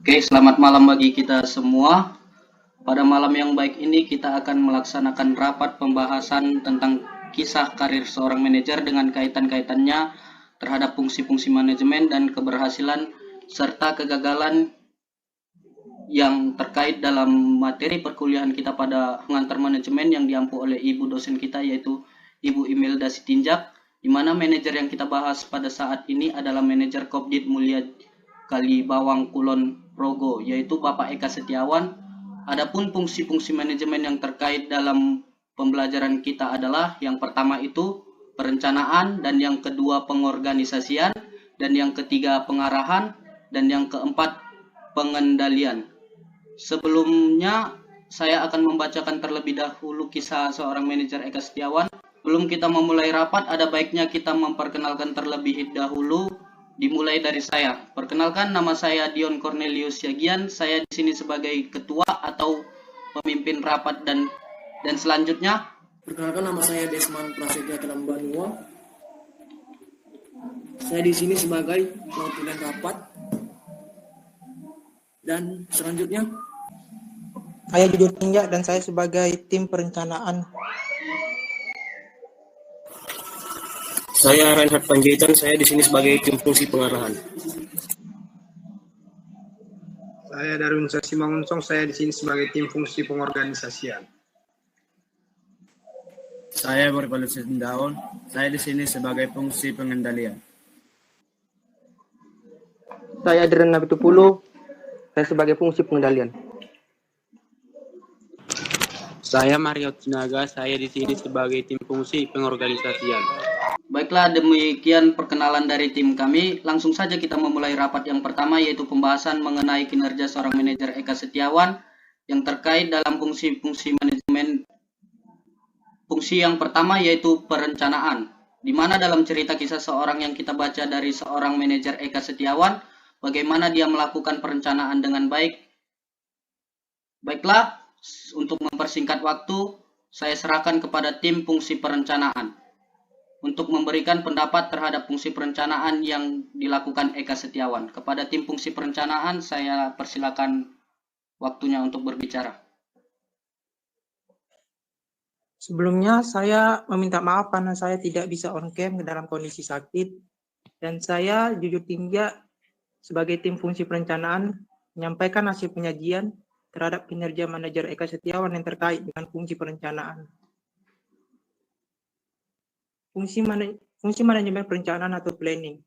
Oke, selamat malam bagi kita semua. Pada malam yang baik ini kita akan melaksanakan rapat pembahasan tentang kisah karir seorang manajer dengan kaitan-kaitannya terhadap fungsi-fungsi manajemen dan keberhasilan serta kegagalan yang terkait dalam materi perkuliahan kita pada pengantar manajemen yang diampu oleh ibu dosen kita, yaitu Ibu Imelda Sitinjak, di mana manajer yang kita bahas pada saat ini adalah manajer Kopdit Mulia Kalibawang Kulon Progo, yaitu Bapak Eka Setiawan. Adapun fungsi-fungsi manajemen yang terkait dalam pembelajaran kita adalah yang pertama itu perencanaan, dan yang kedua pengorganisasian, dan yang ketiga pengarahan, dan yang keempat pengendalian. Sebelumnya saya akan membacakan terlebih dahulu kisah seorang manajer Eka Setiawan. Sebelum kita memulai rapat, ada baiknya kita memperkenalkan terlebih dahulu. Dimulai dari saya. Perkenalkan, nama saya Dion Cornelius Yagian. Saya di sini sebagai ketua atau pemimpin rapat, dan selanjutnya. Perkenalkan, nama saya Desman Prasetya Telambanua. Saya di sini sebagai pimpinan rapat. Dan selanjutnya, saya Jujur Tinjak dan saya sebagai tim perencanaan. Saya Reinhard Panjaitan, saya di sini sebagai tim fungsi pengarahan. Saya Darwin Simangunsong, saya di sini sebagai tim fungsi pengorganisasian. Saya Borpalusi Daun, saya di sini sebagai fungsi pengendalian. Saya Adrian Nabitupulu, saya sebagai fungsi pengendalian. Saya Mario Tinaga, saya di sini sebagai tim fungsi pengorganisasian. Baiklah, demikian perkenalan dari tim kami. Langsung saja kita memulai rapat yang pertama, yaitu pembahasan mengenai kinerja seorang manajer Eka Setiawan yang terkait dalam fungsi-fungsi manajemen. Fungsi yang pertama yaitu perencanaan, di mana dalam cerita kisah seorang yang kita baca dari seorang manajer Eka Setiawan, bagaimana dia melakukan perencanaan dengan baik. Baiklah, untuk mempersingkat waktu, saya serahkan kepada tim fungsi perencanaan untuk memberikan pendapat terhadap fungsi perencanaan yang dilakukan Eka Setiawan. Kepada tim fungsi perencanaan, saya persilakan waktunya untuk berbicara. Sebelumnya saya meminta maaf karena saya tidak bisa on cam dalam kondisi sakit, dan saya Jujur Tinjak sebagai tim fungsi perencanaan menyampaikan hasil penyajian terhadap kinerja manajer Eka Setiawan yang terkait dengan fungsi perencanaan. Fungsi manajemen perencanaan atau planning.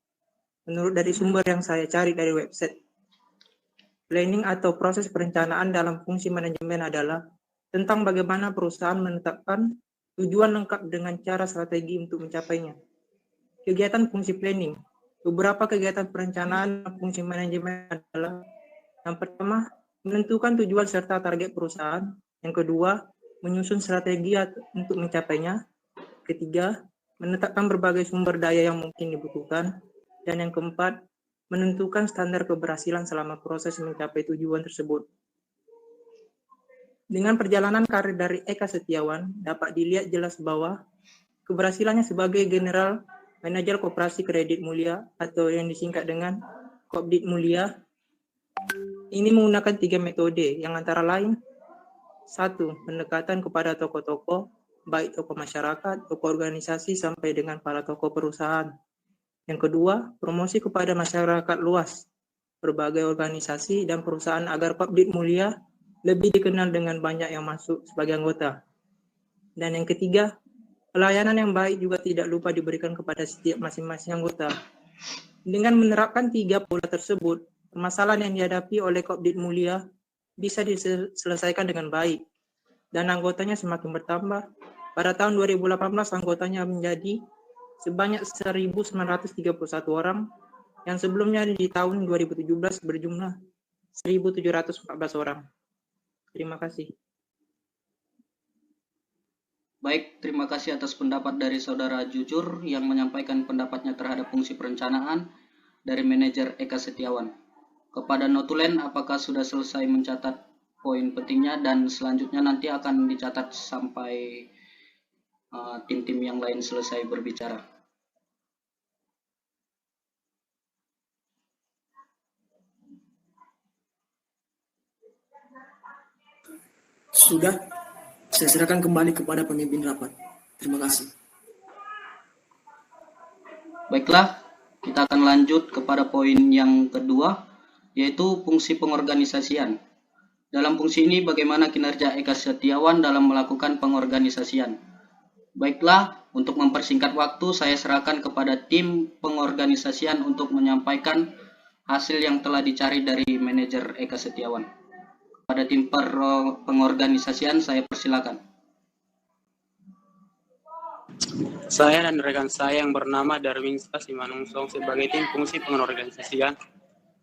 Menurut dari sumber yang saya cari dari website, planning atau proses perencanaan dalam fungsi manajemen adalah tentang bagaimana perusahaan menetapkan tujuan lengkap dengan cara strategi untuk mencapainya. Kegiatan fungsi planning. Beberapa kegiatan perencanaan fungsi manajemen adalah: yang pertama, menentukan tujuan serta target perusahaan. Yang kedua, menyusun strategi untuk mencapainya. Ketiga, menetapkan berbagai sumber daya yang mungkin dibutuhkan. Dan yang keempat, menentukan standar keberhasilan selama proses mencapai tujuan tersebut. Dengan perjalanan karir dari Eka Setiawan, dapat dilihat jelas bahwa keberhasilannya sebagai General Manager Koperasi Kredit Mulia atau yang disingkat dengan Kopdit Mulia ini menggunakan 3 metode yang antara lain: 1. Pendekatan kepada tokoh-tokoh, baik tokoh masyarakat, tokoh organisasi, sampai dengan para tokoh perusahaan. Yang kedua, promosi kepada masyarakat luas, berbagai organisasi dan perusahaan agar Kopdit Mulia lebih dikenal dengan banyak yang masuk sebagai anggota. Dan yang ketiga, pelayanan yang baik juga tidak lupa diberikan kepada setiap masing-masing anggota. Dengan menerapkan 3 pola tersebut, permasalahan yang dihadapi oleh Kopdit Mulia bisa diselesaikan dengan baik, dan anggotanya semakin bertambah. Pada tahun 2018, anggotanya menjadi sebanyak 1.931 orang, yang sebelumnya di tahun 2017 berjumlah 1.714 orang. Terima kasih. Baik, terima kasih atas pendapat dari Saudara Jujur yang menyampaikan pendapatnya terhadap fungsi perencanaan dari manajer Eka Setiawan. Kepada notulen, apakah sudah selesai mencatat poin pentingnya, dan selanjutnya nanti akan dicatat sampai tim-tim yang lain selesai berbicara. Sudah, saya serahkan kembali kepada pemimpin rapat. Terima kasih. Baiklah, kita akan lanjut kepada poin yang kedua, yaitu fungsi pengorganisasian. Dalam fungsi ini, bagaimana kinerja Eka Setiawan dalam melakukan pengorganisasian? Baiklah, untuk mempersingkat waktu, saya serahkan kepada tim pengorganisasian untuk menyampaikan hasil yang telah dicari dari manajer Eka Setiawan. Pada tim pengorganisasian, saya persilakan. Saya dan rekan saya yang bernama Darwin Simanungsong sebagai tim fungsi pengorganisasian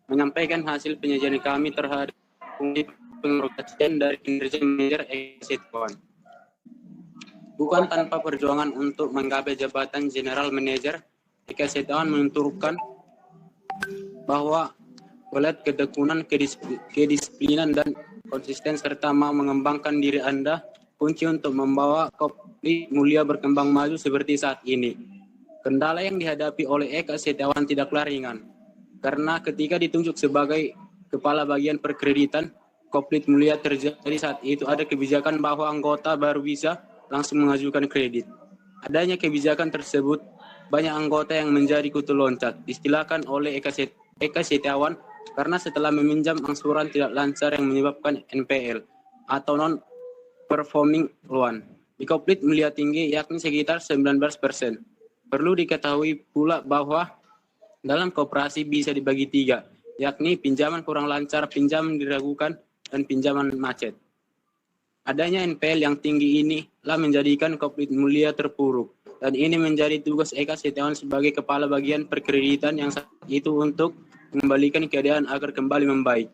menyampaikan hasil penyajian kami terhadap fungsi pengorganisasian dari kinerja manajer Eka Setiawan. Bukan tanpa perjuangan untuk menggapai jabatan General Manager, Eka Setiawan menunturkan bahwa melihat ketekunan, kedisiplinan, dan konsisten serta mau mengembangkan diri Anda kunci untuk membawa Kopdit Mulia berkembang maju seperti saat ini. Kendala yang dihadapi oleh Eka Setiawan tidaklah ringan, karena ketika ditunjuk sebagai Kepala Bagian Perkreditan, Kopdit Mulia terjadi saat itu ada kebijakan bahwa anggota baru bisa langsung mengajukan kredit. Adanya kebijakan tersebut, banyak anggota yang menjadi kutu loncat, istilahkan oleh Eka Setiawan karena setelah meminjam angsuran tidak lancar yang menyebabkan NPL atau non-performing loan. Di Kopdit Mulia tinggi yakni sekitar 19%. Perlu diketahui pula bahwa dalam koperasi bisa dibagi 3, yakni pinjaman kurang lancar, pinjaman diragukan, dan pinjaman macet. Adanya NPL yang tinggi ini telah menjadikan Kopdit Mulia terpuruk, dan ini menjadi tugas Eka Setiawan sebagai Kepala Bagian Perkreditan yang saat itu untuk mengembalikan keadaan agar kembali membaik.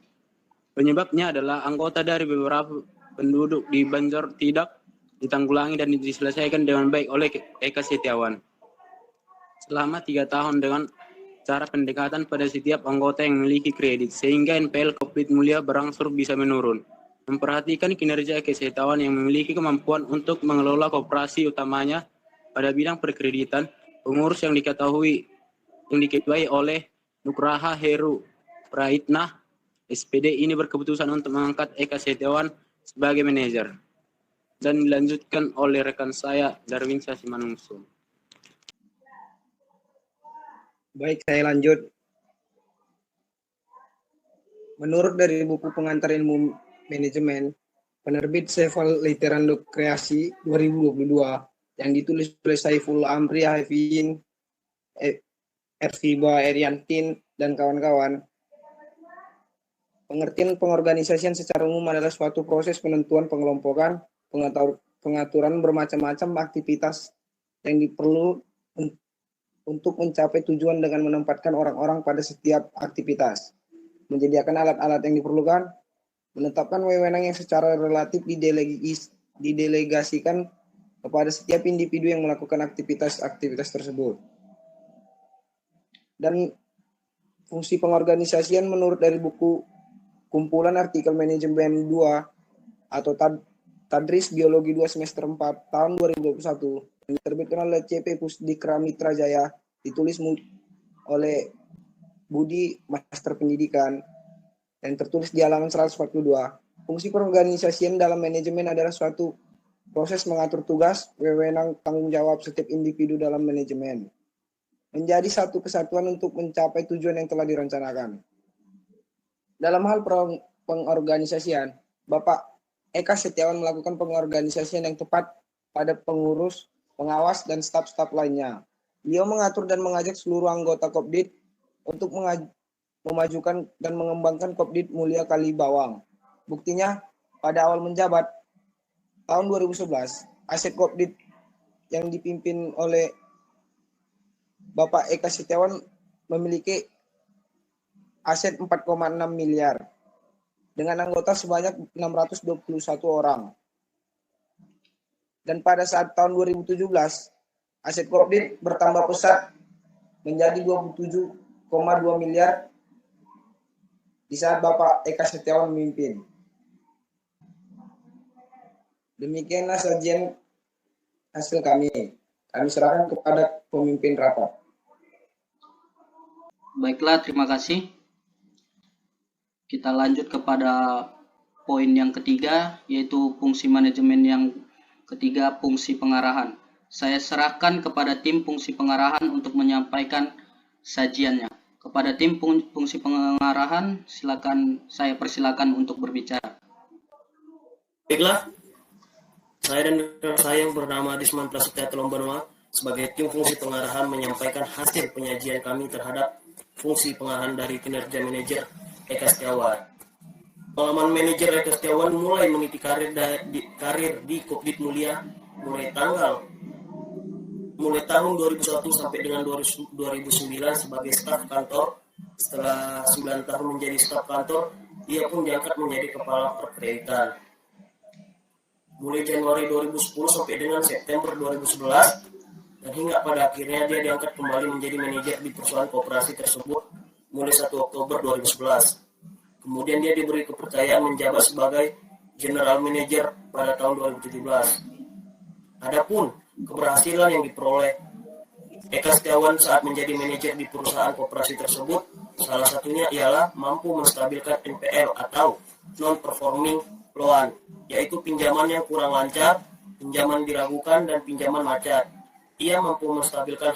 Penyebabnya adalah anggota dari beberapa penduduk di Banjar tidak ditanggulangi dan diselesaikan dengan baik oleh Eka Setiawan. Selama 3 tahun dengan cara pendekatan pada setiap anggota yang memiliki kredit, sehingga NPL Kopdit Mulia berangsur bisa menurun. Memperhatikan kinerja Eka Setiawan yang memiliki kemampuan untuk mengelola koperasi utamanya pada bidang perkreditan, pengurus yang diketuai oleh Nugraha Heru Praitna, SPD ini berkeputusan untuk mengangkat Eka Setiawan sebagai manajer. Dan dilanjutkan oleh rekan saya Darwin Simanungsong. Baik, saya lanjut. Menurut dari buku pengantar ilmu manajemen, penerbit Seval Literan Kreasi 2022 yang ditulis oleh Saiful Amri Hafin, Erfiba Eriantin, dan kawan-kawan. Pengertian pengorganisasian secara umum adalah suatu proses penentuan, pengelompokan, pengaturan bermacam-macam aktivitas yang diperlu untuk mencapai tujuan dengan menempatkan orang-orang pada setiap aktivitas, menyediakan alat-alat yang diperlukan, menetapkan wewenang yang secara relatif didelegasikan kepada setiap individu yang melakukan aktivitas-aktivitas tersebut. Dan fungsi pengorganisasian menurut dari buku kumpulan artikel manajemen 2 atau Tadris Biologi 2 semester 4 tahun 2021 yang diterbitkan oleh CP Pusdikra Mitra Jaya, ditulis oleh Budi Master Pendidikan, dan tertulis di halaman 142. Fungsi pengorganisasian dalam manajemen adalah suatu proses mengatur tugas, wewenang, tanggung jawab setiap individu dalam manajemen menjadi satu kesatuan untuk mencapai tujuan yang telah direncanakan. Dalam hal pengorganisasian, Bapak Eka Setiawan melakukan pengorganisasian yang tepat pada pengurus, pengawas, dan staf-staf lainnya. Beliau mengatur dan mengajak seluruh anggota Kopdit untuk memajukan dan mengembangkan Kopdit Mulia Kalibawang. Buktinya, pada awal menjabat tahun 2011, aset Kopdit yang dipimpin oleh Bapak Eka Setiawan memiliki aset 4,6 miliar dengan anggota sebanyak 621 orang. Dan pada saat tahun 2017, aset Kopdit bertambah pesat menjadi 27,2 miliar di saat Bapak Eka Setiawan memimpin. Demikianlah sajian hasil kami. Kami serahkan kepada pemimpin rapat. Baiklah, terima kasih. Kita lanjut kepada poin yang ketiga, yaitu fungsi manajemen yang ketiga, fungsi pengarahan. Saya serahkan kepada tim fungsi pengarahan untuk menyampaikan sajiannya. Kepada tim fungsi pengarahan, saya persilakan untuk berbicara. Baiklah, saya dan rekan saya yang bernama Desmond Prasetya Telombonoa sebagai tim fungsi pengarahan menyampaikan hasil penyajian kami terhadap fungsi pengarahan dari kinerja manajer Eka Setiawan. Pengalaman manajer Eka Setiawan mulai meniti karir di Kopdit Mulia mulai tahun 2001 sampai dengan 2009 sebagai staf kantor. Setelah 9 tahun menjadi staf kantor, ia pun diangkat menjadi kepala perkreditan. Mulai Januari 2010 sampai dengan September 2011, dan hingga pada akhirnya dia diangkat kembali menjadi manajer di perusahaan koperasi tersebut mulai 1 Oktober 2011. Kemudian dia diberi kepercayaan menjabat sebagai General Manager pada tahun 2017. Adapun keberhasilan yang diperoleh Eka Setiawan saat menjadi manajer di perusahaan koperasi tersebut, salah satunya ialah mampu menstabilkan NPL atau non-performing loan, yaitu pinjaman yang kurang lancar, pinjaman diragukan, dan pinjaman macet. Ia mampu menstabilkan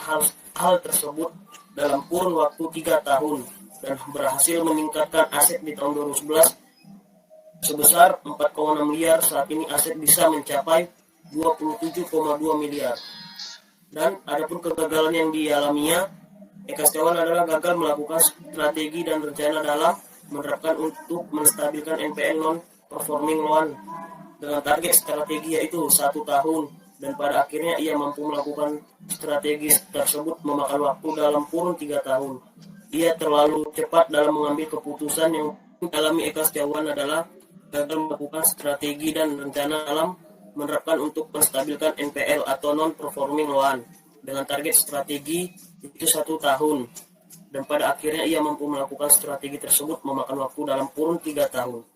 hal tersebut dalam kurun waktu 3 tahun dan berhasil meningkatkan aset di tahun 2011 sebesar 4,6 miliar. Saat ini aset bisa mencapai 27,2 miliar. Dan adapun kegagalan yang dialaminya, Eka Setiawan adalah gagal melakukan strategi dan rencana dalam menerapkan untuk menstabilkan NPL non-performing loan dengan target strategi yaitu 1 tahun, dan pada akhirnya ia mampu melakukan strategi tersebut memakan waktu dalam kurun 3 tahun. Ia terlalu cepat dalam mengambil keputusan. Yang dialami Eka Setiawan adalah gagal melakukan strategi dan rencana dalam menerapkan untuk menstabilkan NPL atau non-performing loan dengan target strategi itu 1 tahun, dan pada akhirnya ia mampu melakukan strategi tersebut memakan waktu dalam kurun 3 tahun.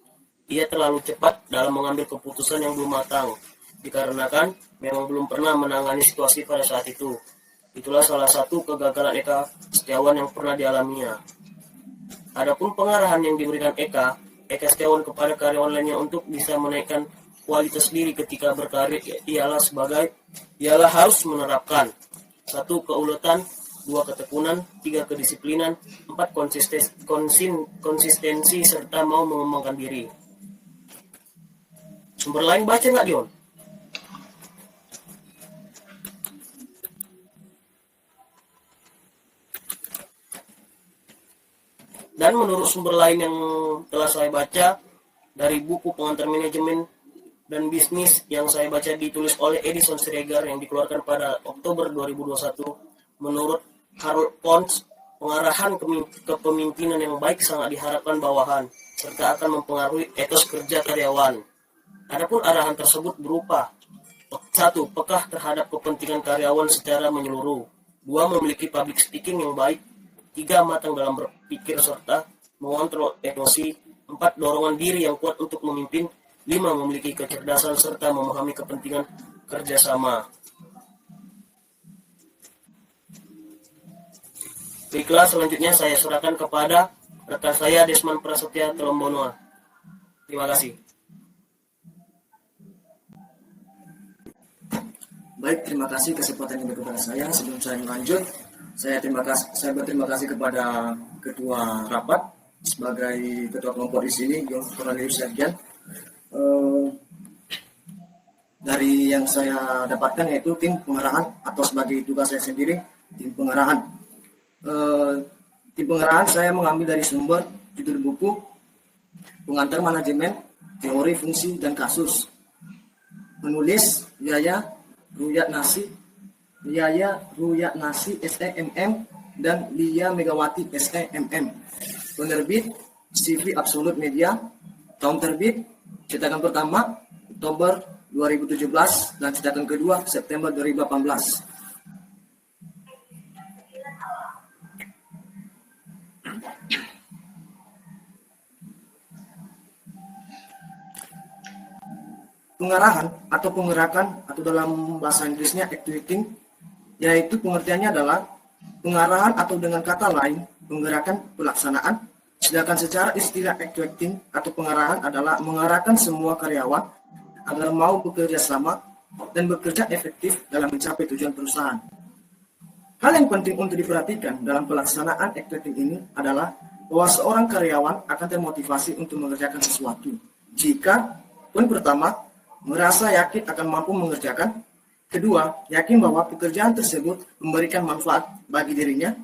Ia terlalu cepat dalam mengambil keputusan yang belum matang, dikarenakan memang belum pernah menangani situasi pada saat itu. Itulah salah satu kegagalan Eka Setiawan yang pernah dialaminya. Adapun pengarahan yang diberikan Eka Setiawan kepada karyawan lainnya untuk bisa menaikkan kualitas diri ketika berkarir ialah harus menerapkan 1. Keuletan, 2. Ketekunan, 3. Kedisiplinan, 4. Konsistensi serta mau mengembangkan diri. Sumber lain baca nggak, Dion? Dan menurut sumber lain yang telah saya baca dari buku pengantar manajemen dan bisnis yang saya baca ditulis oleh Edison Schreger yang dikeluarkan pada Oktober 2021, menurut Harold Pons, pengarahan kepemimpinan yang baik sangat diharapkan bawahan serta akan mempengaruhi etos kerja karyawan. Adapun arahan tersebut berupa 1. Pekah terhadap kepentingan karyawan secara menyeluruh, 2. Memiliki public speaking yang baik, 3. Matang dalam berpikir serta mengontrol emosi, 4. Dorongan diri yang kuat untuk memimpin, 5. Memiliki kecerdasan serta memahami kepentingan kerjasama. Baiklah, selanjutnya saya serahkan kepada rekan saya Desmond Prasetya Telombonoa. Terima kasih. Baik, terima kasih kesempatan yang diberikan kepada saya. Sebelum saya lanjut, saya berterima kasih kepada Ketua Rapat sebagai Ketua Kelompok di sini, Yon Cornelius Sergian. Dari yang saya dapatkan yaitu tim pengarahan, atau sebagai tugas saya sendiri, tim pengarahan. Tim pengarahan saya mengambil dari sumber judul buku Pengantar Manajemen, Teori Fungsi dan Kasus. Menulis Yaya Ruyat Nasi SEMM dan Lia Megawati SEMM. Penerbit CV Absolute Media. Tahun terbit cetakan pertama Oktober 2017 dan cetakan kedua September 2018. Pengarahan atau pengerakan atau dalam bahasa Inggrisnya activating, yaitu pengertiannya adalah pengarahan atau dengan kata lain penggerakan pelaksanaan Sedangkan secara istilah actuating atau pengarahan adalah mengarahkan semua karyawan agar mau bekerja sama dan bekerja efektif dalam mencapai tujuan perusahaan. Hal yang penting untuk diperhatikan dalam pelaksanaan actuating ini adalah bahwa seorang karyawan akan termotivasi untuk mengerjakan sesuatu jika poin pertama, merasa yakin akan mampu mengerjakan. Kedua, yakin bahwa pekerjaan tersebut memberikan manfaat bagi dirinya.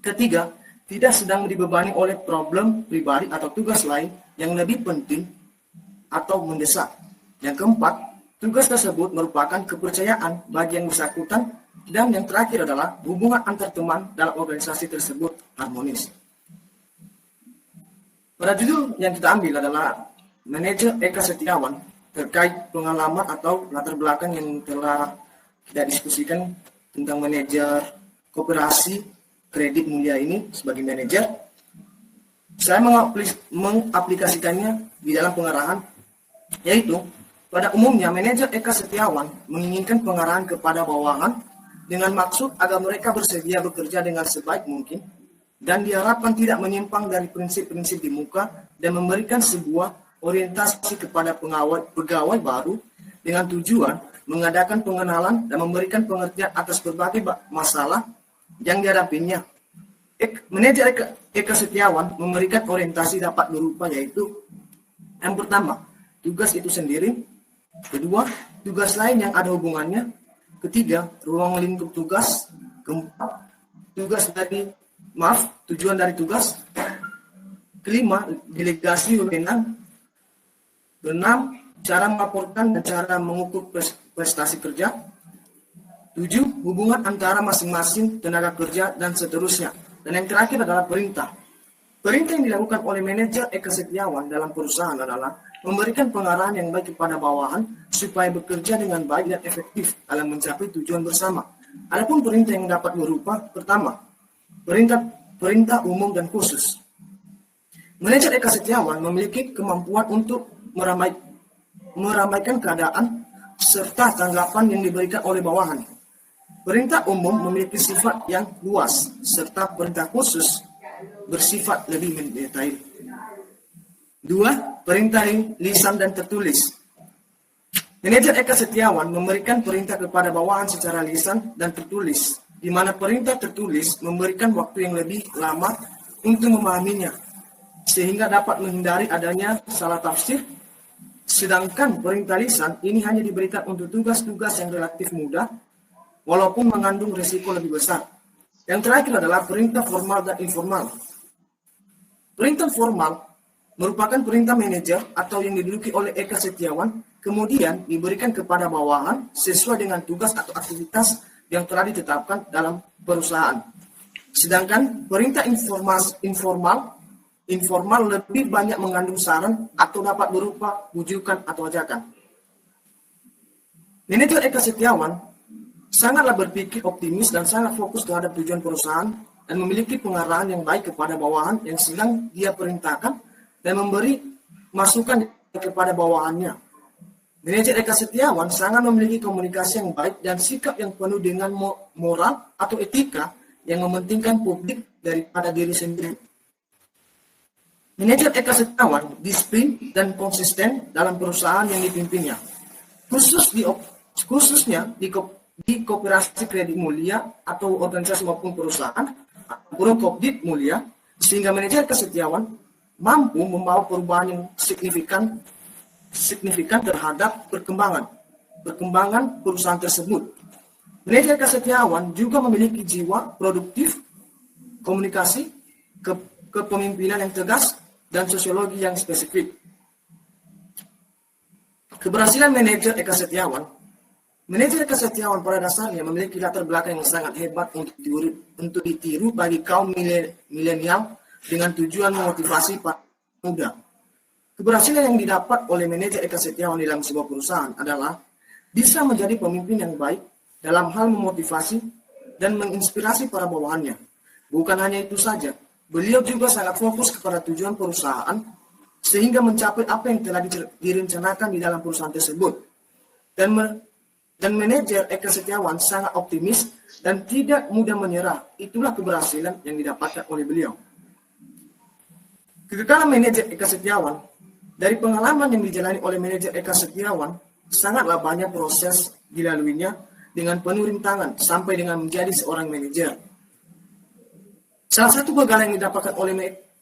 Ketiga, tidak sedang dibebani oleh problem pribadi atau tugas lain yang lebih penting atau mendesak. Yang keempat, tugas tersebut merupakan kepercayaan bagi yang bersangkutan. Dan yang terakhir adalah hubungan antar teman dalam organisasi tersebut harmonis. Pada judul yang kita ambil adalah Manajer Eka Setiawan terkait pengalaman atau latar belakang yang telah kita diskusikan tentang manajer koperasi kredit mulia ini sebagai manajer. Saya mengaplikasikannya di dalam pengarahan, yaitu pada umumnya manajer Eka Setiawan menginginkan pengarahan kepada bawahan dengan maksud agar mereka bersedia bekerja dengan sebaik mungkin dan diharapkan tidak menyimpang dari prinsip-prinsip di muka dan memberikan sebuah orientasi kepada pegawai baru dengan tujuan mengadakan pengenalan dan memberikan pengertian atas berbagai masalah yang dihadapinya. Manajer Eka Setiawan memberikan orientasi dapat berupa yaitu yang pertama, tugas itu sendiri. Kedua, tugas lain yang ada hubungannya. Ketiga, ruang lingkup tugas. Keempat, tujuan dari tugas. Kelima, delegasi wewenang. Keenam, cara melaporkan dan cara mengukur prestasi kerja. 7, hubungan antara masing-masing tenaga kerja dan seterusnya. Dan yang terakhir adalah perintah. Perintah yang dilakukan oleh manajer Eka Setiawan dalam perusahaan adalah memberikan pengarahan yang baik kepada bawahan supaya bekerja dengan baik dan efektif dalam mencapai tujuan bersama. Adapun perintah yang dapat berupa pertama, perintah umum dan khusus. Manajer Eka Setiawan memiliki kemampuan untuk meramaikan keadaan serta tanggapan yang diberikan oleh bawahan. Perintah umum memiliki sifat yang luas, serta perintah khusus bersifat lebih mendetail. 2. Perintah lisan dan tertulis. Manajer Eka Setiawan memberikan perintah kepada bawahan secara lisan dan tertulis, di mana perintah tertulis memberikan waktu yang lebih lama untuk memahaminya, sehingga dapat menghindari adanya salah tafsir. Sedangkan perintah lisan ini hanya diberikan untuk tugas-tugas yang relatif mudah, walaupun mengandung risiko lebih besar. Yang terakhir adalah perintah formal dan informal. Perintah formal merupakan perintah manajer atau yang diduduki oleh Eka Setiawan, kemudian diberikan kepada bawahan sesuai dengan tugas atau aktivitas yang telah ditetapkan dalam perusahaan. Sedangkan perintah informal lebih banyak mengandung saran atau dapat berupa bujukan atau ajakan. Manajer Eka Setiawan sangatlah berpikir optimis dan sangat fokus terhadap tujuan perusahaan dan memiliki pengarahan yang baik kepada bawahan yang sedang dia perintahkan dan memberi masukan kepada bawahannya. Manajer Eka Setiawan sangat memiliki komunikasi yang baik dan sikap yang penuh dengan moral atau etika yang mementingkan publik daripada diri sendiri. Manajer Eka Setiawan disiplin dan konsisten dalam perusahaan yang dipimpinnya, khususnya di koperasi kredit mulia atau organisasi maupun perusahaan, burung Kopdit mulia, sehingga manajer Eka Setiawan mampu membawa perubahan yang signifikan terhadap perkembangan perusahaan tersebut. Manajer Eka Setiawan juga memiliki jiwa produktif, komunikasi, kepemimpinan yang tegas, dan sosiologi yang spesifik. Keberhasilan manajer Eka Setiawan. Manajer Eka Setiawan pada dasarnya memiliki latar belakang yang sangat hebat untuk ditiru bagi kaum milenial dengan tujuan memotivasi para muda. Keberhasilan yang didapat oleh manajer Eka Setiawan dalam sebuah perusahaan adalah bisa menjadi pemimpin yang baik dalam hal memotivasi dan menginspirasi para bawahannya. Bukan hanya itu saja, beliau juga sangat fokus kepada tujuan perusahaan sehingga mencapai apa yang telah direncanakan di dalam perusahaan tersebut. Dan manajer Eka Setiawan sangat optimis dan tidak mudah menyerah. Itulah keberhasilan yang didapatkan oleh beliau. Kekekalan manajer Eka Setiawan, dari pengalaman yang dijalani oleh manajer Eka Setiawan, sangatlah banyak proses dilaluinya dengan penuh rintangan sampai dengan menjadi seorang manajer. Salah satu kegagalan yang didapatkan oleh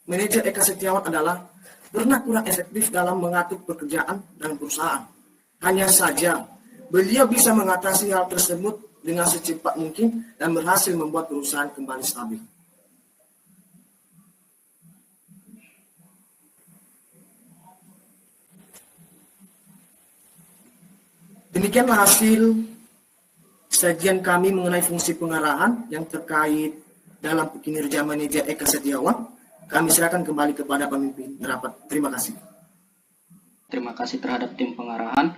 manajer Eka Setiawan adalah pernah kurang efektif dalam mengatur pekerjaan dan perusahaan. Hanya saja, beliau bisa mengatasi hal tersebut dengan secepat mungkin dan berhasil membuat perusahaan kembali stabil. Demikianlah hasil sajian kami mengenai fungsi pengarahan yang terkait dalam kinerja manajer Eka Setiawan. Kami serahkan kembali kepada pemimpin rapat. Terima kasih. Terima kasih terhadap tim pengarahan.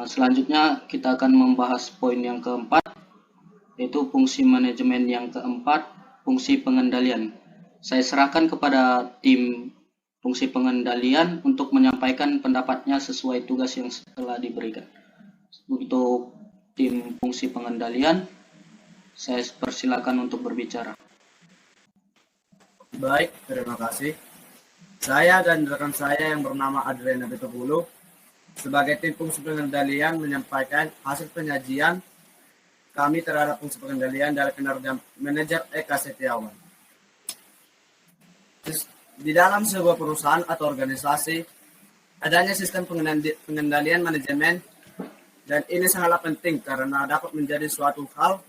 Selanjutnya kita akan membahas poin yang keempat, yaitu fungsi manajemen yang keempat, fungsi pengendalian. Saya serahkan kepada tim fungsi pengendalian untuk menyampaikan pendapatnya sesuai tugas yang telah diberikan. Untuk tim fungsi pengendalian, saya persilakan untuk berbicara. Baik, terima kasih. Saya dan rekan saya yang bernama Adriana Betopulu sebagai tim fungsi pengendalian menyampaikan hasil penyajian kami terhadap fungsi pengendalian dari kinerja manajer Eka Setiawan. Di dalam sebuah perusahaan atau organisasi, adanya sistem pengendalian manajemen, dan ini sangatlah penting karena dapat menjadi suatu hal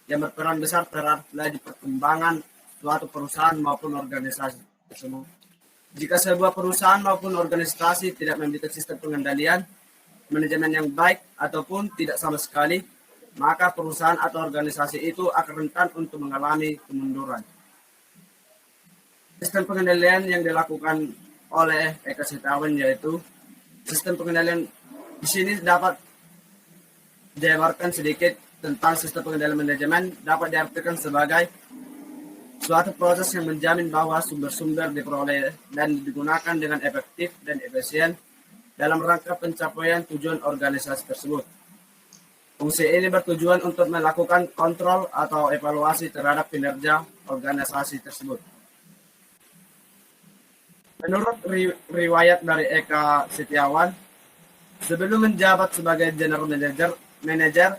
yang berperan besar terhadap laju perkembangan suatu perusahaan maupun organisasi tersebut. Jika sebuah perusahaan maupun organisasi tidak memiliki sistem pengendalian manajemen yang baik ataupun tidak sama sekali, maka perusahaan atau organisasi itu akan rentan untuk mengalami kemunduran. Sistem pengendalian yang dilakukan oleh Eka Setiawan yaitu sistem pengendalian. Di sini dapat dijabarkan sedikit tentang sistem pengendalian manajemen. Dapat diartikan sebagai suatu proses yang menjamin bahwa sumber-sumber diperoleh dan digunakan dengan efektif dan efisien dalam rangka pencapaian tujuan organisasi tersebut. Fungsi ini bertujuan untuk melakukan kontrol atau evaluasi terhadap kinerja organisasi tersebut. Menurut riwayat dari Eka Setiawan, sebelum menjabat sebagai general manager,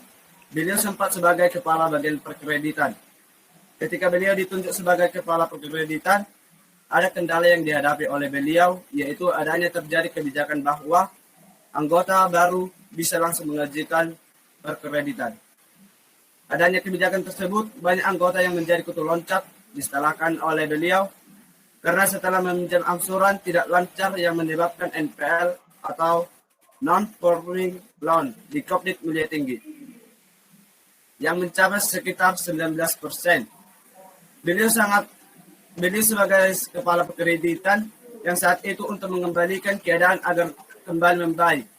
beliau sempat sebagai kepala bagian perkreditan. Ketika beliau ditunjuk sebagai kepala perkreditan, ada kendala yang dihadapi oleh beliau, yaitu adanya terjadi kebijakan bahwa anggota baru bisa langsung mengajukan perkreditan. Adanya kebijakan tersebut, banyak anggota yang menjadi kutu loncat disalahkan oleh beliau karena setelah meminjam angsuran tidak lancar yang menyebabkan NPL atau non-performing loan di Kopdit Mulia Tinggi yang mencapai sekitar 19%. Beliau sebagai kepala perkreditan yang saat itu untuk mengembalikan keadaan agar kembali membaik.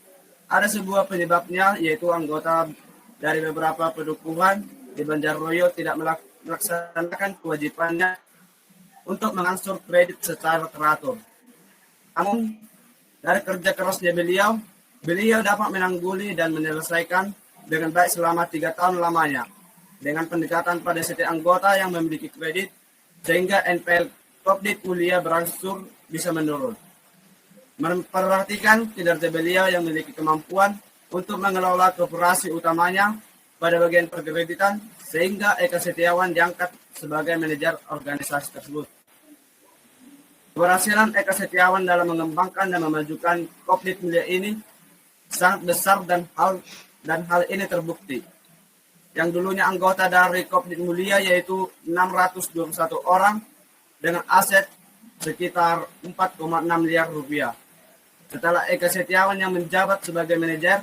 Ada sebuah penyebabnya, yaitu anggota dari beberapa pedukuhan di Banjarnegara tidak melaksanakan kewajibannya untuk mengangsur kredit secara teratur. Namun, dari kerja kerasnya beliau dapat menangguli dan menyelesaikan dengan baik selama 3 tahun lamanya, dengan pendekatan pada setiap anggota yang memiliki kredit, sehingga NPL Kopdit Mulia berangsur bisa menurun. Memperhatikan kinerja beliau yang memiliki kemampuan untuk mengelola koperasi utamanya pada bagian perkreditan, sehingga Eka Setiawan diangkat sebagai manajer organisasi tersebut. Keberhasilan Eka Setiawan dalam mengembangkan dan memajukan Kopdit Mulia ini sangat besar dan hal ini terbukti. Yang dulunya anggota dari Kopdit Mulia yaitu 621 orang dengan aset sekitar 4,6 miliar rupiah. Setelah Eka Setiawan yang menjabat sebagai manajer,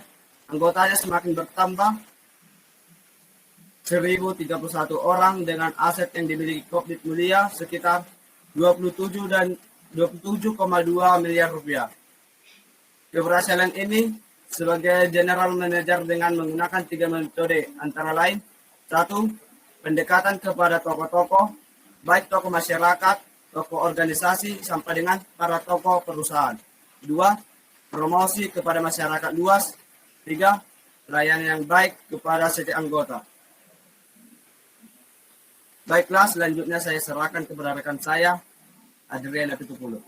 anggotanya semakin bertambah 1.031 orang dengan aset yang dimiliki Kopdit Mulia sekitar 27,2 miliar rupiah. Keberhasilan ini sebagai general manager dengan menggunakan 3 metode, antara lain: 1. Pendekatan kepada tokoh-tokoh, baik tokoh masyarakat, tokoh organisasi, sampai dengan para tokoh perusahaan. 2. Promosi kepada masyarakat luas. 3. Pelayanan yang baik kepada setiap anggota. Baiklah, selanjutnya saya serahkan kepada rekan saya Adriana Pitupulu.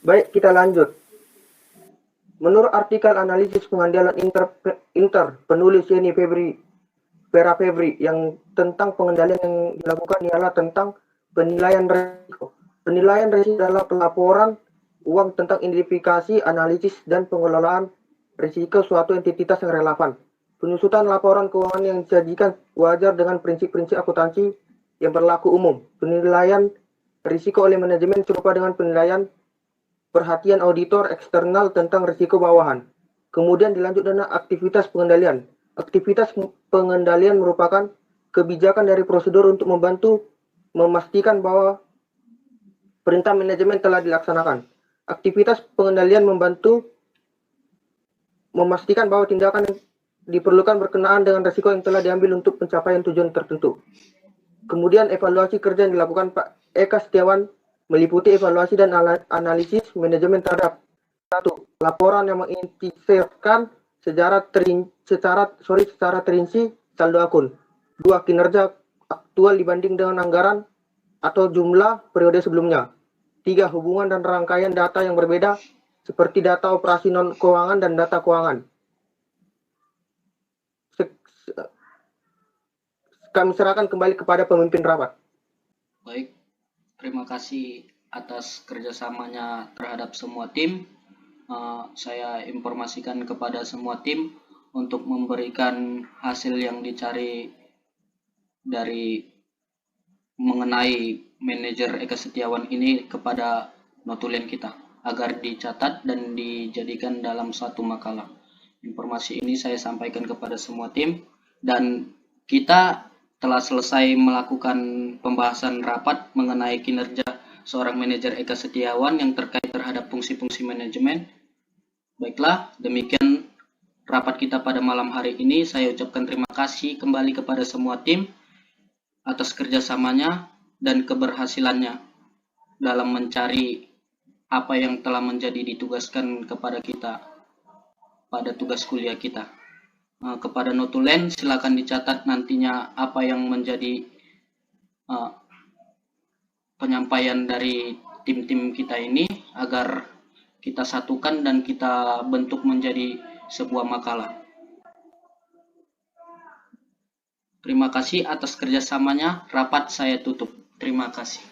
Baik, kita lanjut. Menurut artikel analisis pengandalan inter penulis Yeni Vera Febri yang tentang pengendalian yang dilakukan ialah tentang penilaian risiko. Penilaian risiko adalah pelaporan uang tentang identifikasi, analisis, dan pengelolaan risiko suatu entitas yang relevan. Penyusutan laporan keuangan yang disajikan wajar dengan prinsip-prinsip akuntansi yang berlaku umum. Penilaian risiko oleh manajemen serupa dengan penilaian perhatian auditor eksternal tentang risiko bawahan. Kemudian dilanjut dengan aktivitas pengendalian. Aktivitas pengendalian merupakan kebijakan dari prosedur untuk membantu memastikan bahwa perintah manajemen telah dilaksanakan. Aktivitas pengendalian membantu memastikan bahwa tindakan yang diperlukan berkenaan dengan risiko yang telah diambil untuk pencapaian tujuan tertentu. Kemudian evaluasi kerja yang dilakukan Pak Eka Setiawan meliputi evaluasi dan analisis manajemen terhadap 1. Laporan yang mengintegrasikan secara terinci saldo akun. 2. Kinerja aktual dibanding dengan anggaran atau jumlah periode sebelumnya. 3. Hubungan dan rangkaian data yang berbeda seperti data operasi non keuangan dan data keuangan. Kami serahkan kembali kepada pemimpin rapat. Baik, terima kasih atas kerjasamanya terhadap semua tim. Saya informasikan kepada semua tim untuk memberikan hasil yang dicari dari mengenai manajer Eka Setiawan ini kepada notulen kita agar dicatat dan dijadikan dalam satu makalah. Informasi ini saya sampaikan kepada semua tim dan kita telah selesai melakukan pembahasan rapat mengenai kinerja seorang manajer Eka Setiawan yang terkait terhadap fungsi-fungsi manajemen. Baiklah, demikian rapat kita pada malam hari ini. Saya ucapkan terima kasih kembali kepada semua tim atas kerjasamanya dan keberhasilannya dalam mencari apa yang telah menjadi ditugaskan kepada kita pada tugas kuliah kita. Kepada notulen silakan dicatat nantinya apa yang menjadi penyampaian dari tim-tim kita ini agar kita satukan dan kita bentuk menjadi sebuah makalah. Terima kasih atas kerjasamanya. Rapat saya tutup. Terima kasih.